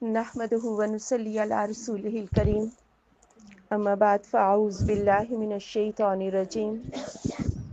نحمدہ ونصلی علی رسولہ الکریم اما بعد فاعوذ باللہ من الشیطان الرجیم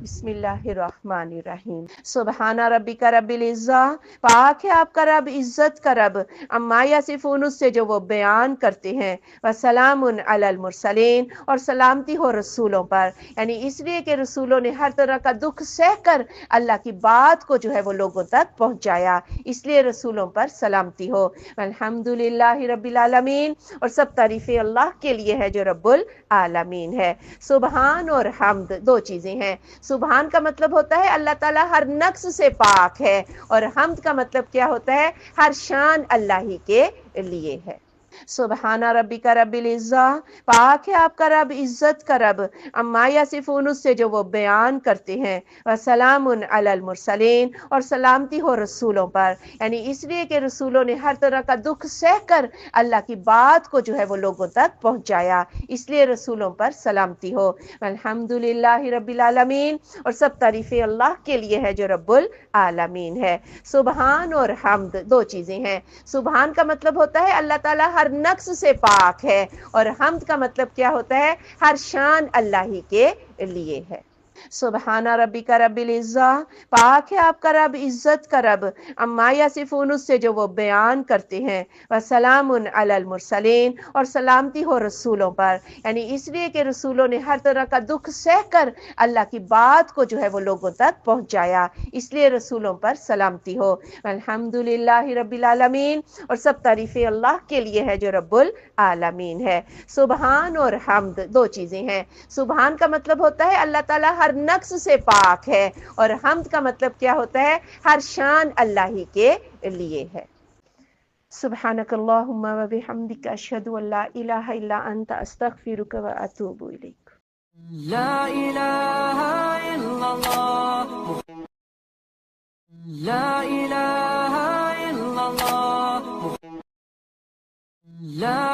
بسم اللہ الرحمن الرحیم سبحان ربک رب العزہ، پاک ہے آپ کا رب، عزت کا رب، اما یصفون، اس سے جو وہ بیان کرتے ہیں، وسلام علی المرسلین، اور سلامتی ہو رسولوں پر، یعنی اس لیے کہ رسولوں نے ہر طرح کا دکھ سہ کر اللہ کی بات کو جو ہے وہ لوگوں تک پہنچایا، اس لیے رسولوں پر سلامتی ہو۔ الحمدللہ رب العالمین، اور سب تعریفیں اللہ کے لیے ہے جو رب العالمین ہے۔ سبحان اور حمد دو چیزیں ہیں۔ سبحان کا مطلب ہوتا ہے اللہ تعالیٰ ہر نقص سے پاک ہے، اور حمد کا مطلب کیا ہوتا ہے؟ ہر شان اللہ ہی کے لیے ہے۔ سبحان ربک رب العزہ، پاک ہے آپ کا رب، عزت کا رب، اما یصفون، اس سے جو وہ بیان کرتے ہیں، وسلام علی المرسلین، اور سلامتی ہو رسولوں پر، یعنی اس لیے کہ رسولوں نے ہر طرح کا دکھ سہ کر اللہ کی بات کو جو ہے وہ لوگوں تک پہنچایا، اس لیے رسولوں پر سلامتی ہو۔ الحمدللہ رب العالمین، اور سب تعریفیں اللہ کے لیے ہے جو رب العالمین ہے۔ سبحان اور حمد دو چیزیں ہیں۔ سبحان کا مطلب ہوتا ہے اللہ تعالیٰ ہر نقص سے پاک ہے، اور حمد کا مطلب کیا ہوتا ہے؟ ہر شان اللہ ہی کے لیے ہے۔ سبحان ربک رب العزہ، پاک ہے آپ کا رب، عزت کا رب، اما یصفون، اس سے جو وہ بیان کرتے ہیں، وسلام علی المرسلین، اور سلامتی ہو رسولوں پر، یعنی اس لیے کہ رسولوں نے ہر طرح کا دکھ سہ کر اللہ کی بات کو جو ہے وہ لوگوں تک پہنچایا، اس لیے رسولوں پر سلامتی ہو۔ الحمدللہ رب العالمین، اور سب تعریفیں اللہ کے لیے ہے جو رب العالمین ہے۔ سبحان اور حمد دو چیزیں ہیں۔ سبحان کا مطلب ہوتا ہے اللہ تعالیٰ ہر نقص سے پاک ہے، اور حمد کا مطلب کیا ہوتا ہے؟ ہر شان اللہ ہی کے لیے ہے۔ سبحانک اللہم و بحمدک، اشہد ان لا الہ الا انت، استغفرک و اتوب الیک۔ لا إله إلا الله، لا إله إلا الله، لا